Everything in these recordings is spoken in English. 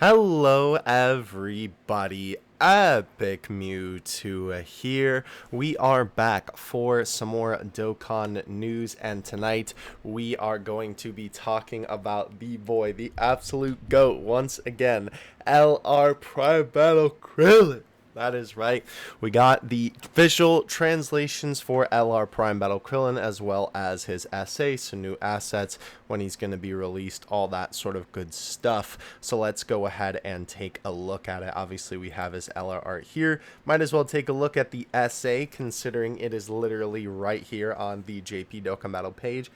Hello everybody, Epic Mewtwo here. We are back for some more Dokkan news, and tonight we are going to be talking about the absolute GOAT once again, LR Prime Battle Krillin. That is right. We got the official translations for LR Prime Battle Crillon as well as his essay, some new assets, when he's going to be released, all that sort of good stuff. So let's go ahead and take a look at it. Obviously, we have his LR art here. Might as well take a look at the essay, considering it is literally right here on the JP Dokkan Battle page.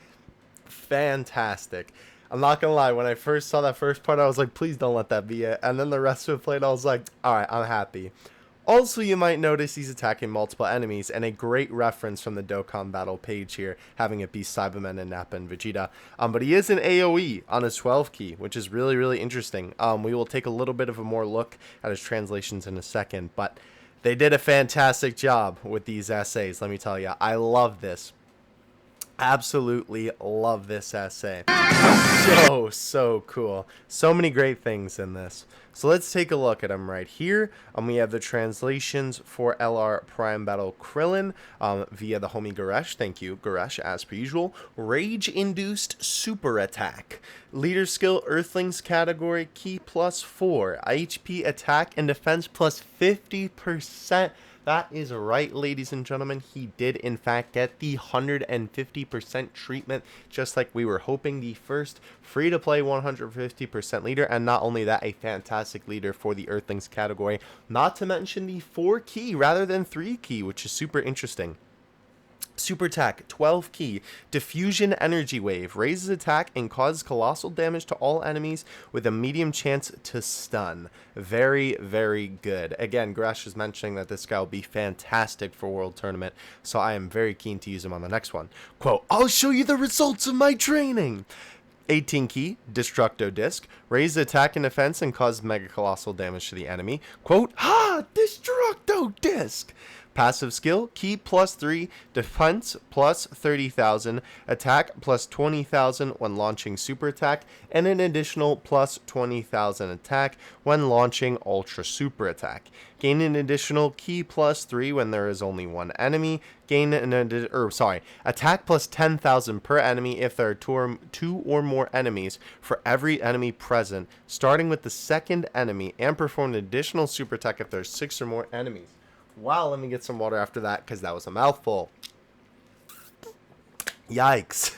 Fantastic. I'm not gonna lie, when I first saw that first part, I was like, please don't let that be it. And then the rest of it played, I was like, alright, I'm happy. Also, you might notice he's attacking multiple enemies, and a great reference from the Dokkan Battle page here, having it be Cybermen and Nappa and Vegeta. But he is an AoE on his 12 key, which is really, really interesting. We will take a little bit of a more look at his translations in a second, but they did a fantastic job with these essays, let me tell you. I love this. Absolutely love this essay. So cool. So many great things in this. So let's take a look at them right here. We have the translations for LR Prime Battle Crillon via the homie Goresh. Thank you, Goresh, as per usual. Rage-induced super attack. Leader skill Earthlings category key +4. HP attack and defense +50%. That is right, ladies and gentlemen. He did, in fact, get the 150% treatment, just like we were hoping. The first free-to-play 150% leader, and not only that, a fantastic leader for the Earthlings category. Not to mention the 4 key rather than 3 key, which is super interesting. Super attack, 12 key, diffusion energy wave, raises attack and causes colossal damage to all enemies with a medium chance to stun. Very, very good. Again, Gresh is mentioning that this guy will be fantastic for World Tournament, so I am very keen to use him on the next one. Quote, I'll show you the results of my training. 18 key, Destructo Disc, raises attack and defense and causes mega colossal damage to the enemy. Quote, ha! Destructo Disc! Passive skill, key +3, defense +30,000, attack +20,000 when launching super attack, and an additional +20,000 attack when launching ultra super attack. Gain an additional key +3 when there is only one enemy. Gain an attack +10,000 per enemy if there are two or more enemies for every enemy present, starting with the second enemy, and perform an additional super attack if there's 6 or more enemies. Wow, let me get some water after that, because that was a mouthful. Yikes.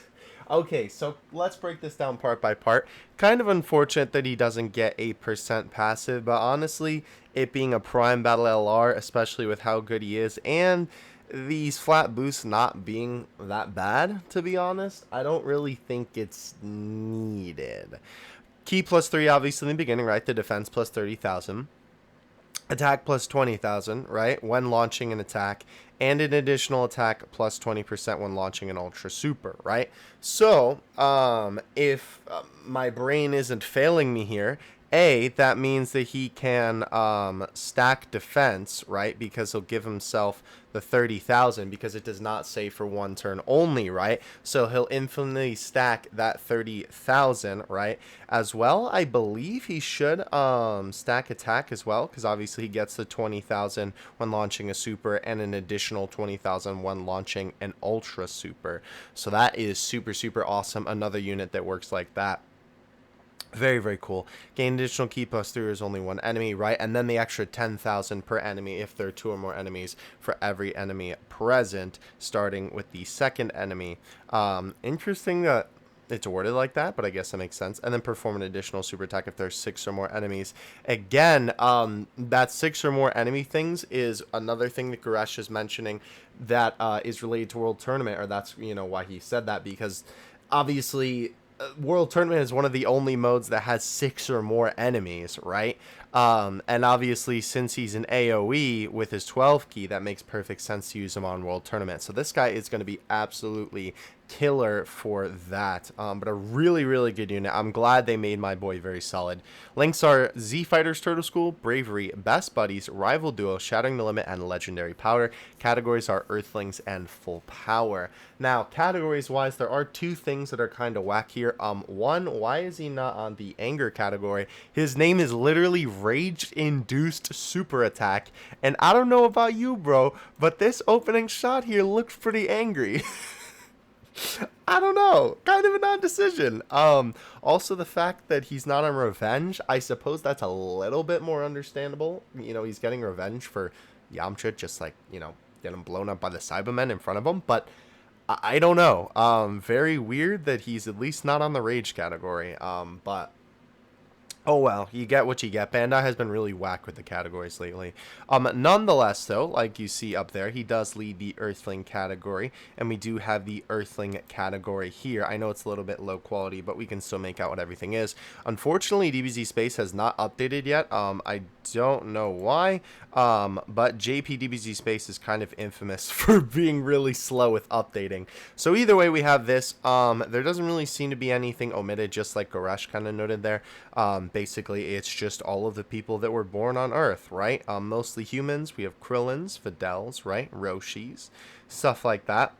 Okay, so let's break this down part by part. Kind of unfortunate that he doesn't get 8% passive, but honestly, it being a Prime Battle LR, especially with how good he is, and these flat boosts not being that bad, to be honest, I don't really think it's needed. Key +3, obviously, in the beginning, right? The defense +30,000. Attack +20,000, right, when launching an attack, and an additional attack +20% when launching an ultra super, right? So, if my brain isn't failing me here, that means that he can stack defense, right, because he'll give himself the 30,000, because it does not say for one turn only, right? So he'll infinitely stack that 30,000, right? As well, I believe he should stack attack as well, because obviously he gets the 20,000 when launching a super and an additional 20,000 when launching an ultra super. So that is super, super awesome. Another unit that works like that. Very, very cool. Gain additional key +3 is only one enemy, right? And then the extra 10,000 per enemy if there are 2 or more enemies for every enemy present, starting with the second enemy. Interesting that it's worded like that, but I guess that makes sense. And then perform an additional super attack if there's 6 or more enemies. Again, that 6 or more enemy things is another thing that Goresh is mentioning that is related to World Tournament, or that's, why he said that, because obviously World Tournament is one of the only modes that has 6 or more enemies, right? And obviously, since he's an AoE with his 12 key, that makes perfect sense to use him on World Tournament. So this guy is going to be absolutely killer for that. But a really, really good unit. I'm glad they made my boy very solid. Links are Z Fighters Turtle School, Bravery, Best Buddies, Rival Duo, Shattering the Limit, and Legendary Powder. Categories are Earthlings and Full Power. Now, categories wise, there are two things that are kind of whack here. One, why is he not on the anger category? His name is literally Rage Induced Super Attack, and I don't know about you, bro, but this opening shot here looks pretty angry. I don't know, kind of a non-decision. Also the fact that he's not on Revenge, I suppose that's a little bit more understandable. You know, he's getting revenge for Yamcha, just like, you know, getting blown up by the Cybermen in front of him, but I don't know. Very weird that he's at least not on the Rage category. But oh well, you get what you get. Bandai has been really whack with the categories lately. Nonetheless, though, like you see up there, he does lead the Earthling category, and we do have the Earthling category here. I know it's a little bit low quality, but we can still make out what everything is. Unfortunately, DBZ Space has not updated yet. I don't know why, but JP DBZ Space is kind of infamous for being really slow with updating. So either way, we have this. There doesn't really seem to be anything omitted, just like Goresh kind of noted there. Basically, it's just all of the people that were born on Earth, right? Mostly humans. We have Krillins, Videls, right? Roshis, stuff like that.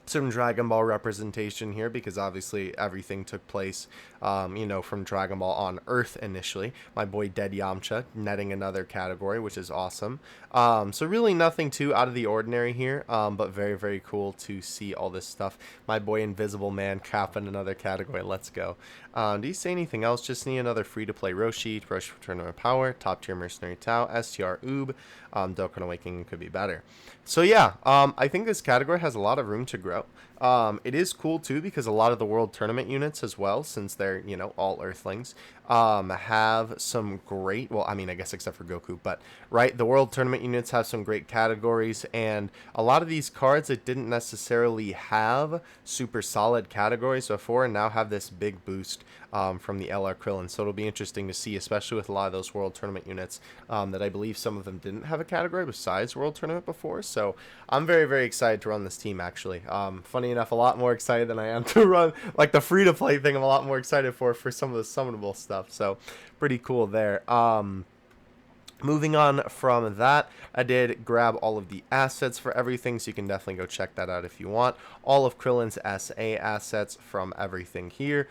Some Dragon Ball representation here because obviously everything took place, you know, from Dragon Ball on Earth initially. My boy Dead Yamcha netting another category, which is awesome. So really nothing too out of the ordinary here, but very, very cool to see all this stuff. My boy Invisible Man capping another category. Let's go. Do you say anything else? Just need another free-to-play Roshi, Rush for Tournament Power, Top Tier Mercenary Tau, STR Oob, Dokkan Awakening could be better. So yeah, I think this category has a lot of room to grow. It is cool too because a lot of the World Tournament units as well, since they're, you know, all Earthlings, have some great, well, I mean, I guess except for Goku, but right, the World Tournament units have some great categories, and a lot of these cards that didn't necessarily have super solid categories before now have this big boost from the LR Crillin. So it'll be interesting to see, especially with a lot of those World Tournament units that I believe some of them didn't have a category besides World Tournament before. So I'm very, very excited to run this team, actually. Funny enough, a lot more excited than I am to run, like the free-to-play thing, I'm a lot more excited for some of the summonable stuff. So pretty cool there. Moving on from that, I did grab all of the assets for everything, so you can definitely go check that out if you want. All of Krillin's SA assets from everything here,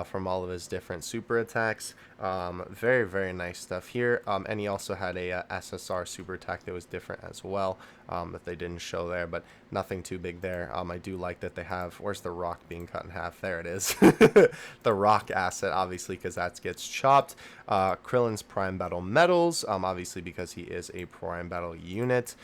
from all of his different super attacks. Very, very nice stuff here. And he also had a SSR super attack that was different as well, that they didn't show there, but nothing too big there. I do like that they have, where's the rock being cut in half? There it is. The rock asset, obviously, because that gets chopped. Krillin's Prime Battle Medals, obviously because he is a Prime Battle unit.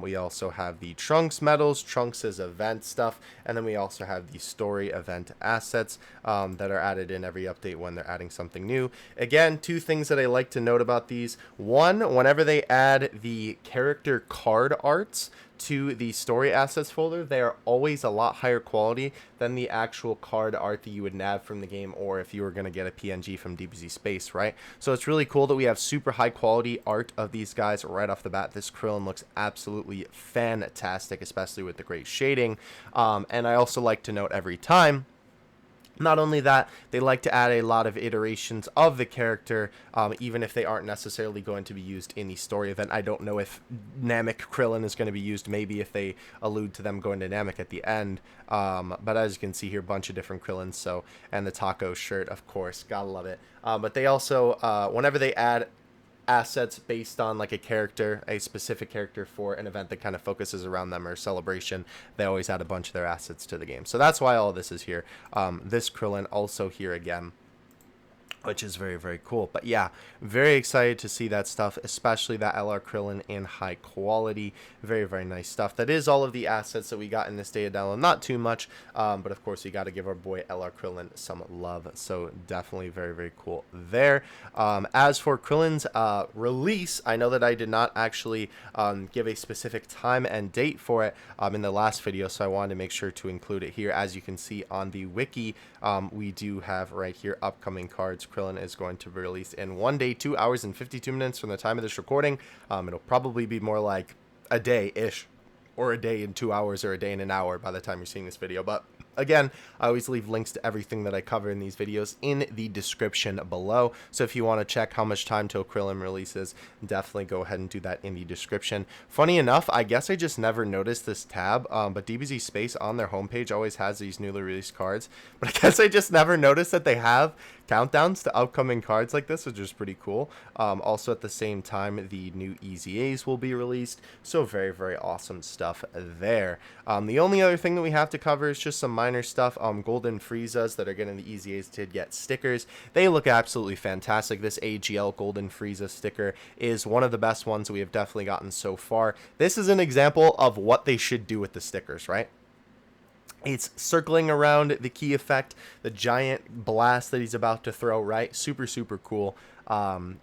We also have the Trunks medals, Trunks' event stuff, and then we also have the story event assets that are added in every update when they're adding something new. Again, two things that I like to note about these. One, whenever they add the character card arts to the story assets folder, they are always a lot higher quality than the actual card art that you would nav from the game, or if you were going to get a PNG from DBZ Space, right? So it's really cool that we have super high quality art of these guys right off the bat. This Crillon looks absolutely fantastic, especially with the great shading. And I also like to note every time, not only that, they like to add a lot of iterations of the character, even if they aren't necessarily going to be used in the story event. I don't know if Namek Crillon is going to be used, maybe if they allude to them going to Namek at the end. But as you can see here, a bunch of different Krillins, so, and the taco shirt, of course, gotta love it. But they also, whenever they add assets based on like a character, a specific character for an event that kind of focuses around them or celebration, they always add a bunch of their assets to the game. So that's why all this is here. This Crillon also here again, which is very, very cool. But yeah, very excited to see that stuff, especially that LR Crillon in high quality. Very, very nice stuff. That is all of the assets that we got in this data download. Not too much, but of course, you got to give our boy LR Crillon some love. So definitely very, very cool there. As for Krillon's release, I know that I did not actually give a specific time and date for it in the last video, so I wanted to make sure to include it here. As you can see on the wiki, we do have right here upcoming cards. Crillon is going to be released in 1 day, 2 hours, and 52 minutes from the time of this recording. It'll probably be more like a day-ish, or a day in 2 hours, or a day in an hour by the time you're seeing this video. But again, I always leave links to everything that I cover in these videos in the description below. So if you want to check how much time till Crillin releases, definitely go ahead and do that in the description. Funny enough, I guess I just never noticed this tab, but DBZ Space on their homepage always has these newly released cards. But I guess I just never noticed that they have countdowns to upcoming cards like this, which is pretty cool. Also at the same time, the new Easy A's will be released, so very, very awesome stuff there. The only other thing that we have to cover is just some minor stuff. Golden Friezas that are getting the Easy A's to get stickers. They look absolutely fantastic. This AGL Golden Frieza sticker is one of the best ones we have definitely gotten so far. This is an example of what they should do with the stickers, right? It's circling around the key effect, the giant blast that he's about to throw, right? Super, super cool.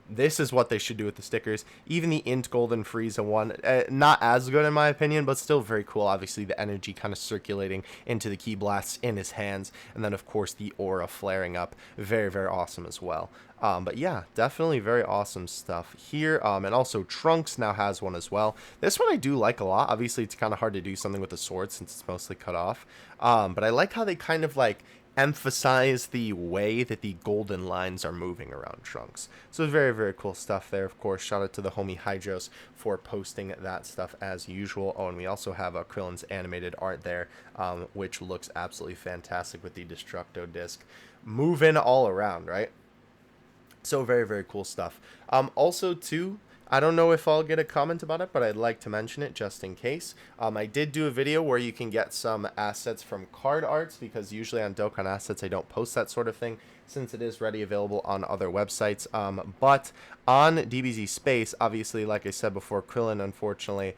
This is what they should do with the stickers. Even the Int Golden Frieza one, not as good in my opinion, but still very cool. Obviously, the energy kind of circulating into the key blasts in his hands. And then, of course, the aura flaring up. Very, very awesome as well. But yeah, definitely very awesome stuff here. And also Trunks now has one as well. This one I do like a lot. Obviously, it's kind of hard to do something with the sword since it's mostly cut off. But I like how they kind of like emphasize the way that the golden lines are moving around Trunks. So very, very cool stuff there. Of course, shout out to the homie Hydros for posting that stuff as usual. Oh, and we also have Krillin's animated art there, which looks absolutely fantastic with the Destructo disc moving all around, right? So very, very cool stuff. Also, too, I don't know if I'll get a comment about it, but I'd like to mention it just in case. I did do a video where you can get some assets from card arts, because usually on Dokkan Assets I don't post that sort of thing since it is ready available on other websites. But on DBZ Space, obviously, like I said before, Crillin unfortunately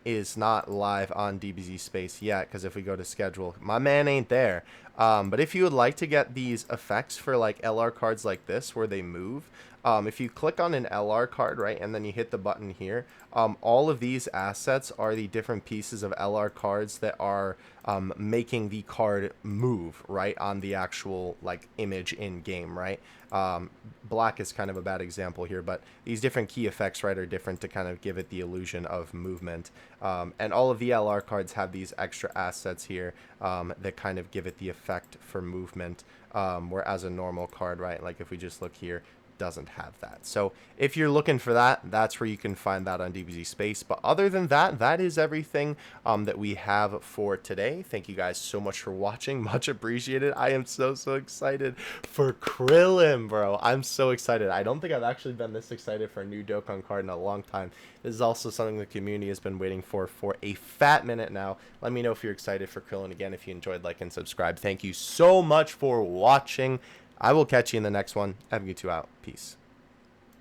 is not live on DBZ Space yet, because if we go to schedule, my man ain't there. But if you would like to get these effects for like LR cards like this where they move, if you click on an LR card, right, and then you hit the button here, all of these assets are the different pieces of LR cards that are making the card move, right, on the actual like image in game, right? Black is kind of a bad example here, but these different key effects, right, are different to kind of give it the illusion of movement. And all of the LR cards have these extra assets here that kind of give it the effect for movement, whereas a normal card, right, like if we just look here, doesn't have that. So if you're looking for that, that's where you can find that on DBZ Space. But other than that, that is everything that we have for today. Thank you guys so much for watching. Much appreciated. I am so excited for Krillin, bro. I'm so excited. I don't think I've actually been this excited for a new Dokkan card in a long time. This is also something the community has been waiting for a fat minute now. Let me know if you're excited for Krillin. Again, if you enjoyed, like and subscribe. Thank you so much for watching. I will catch you in the next one. Have a good 2 out. Peace.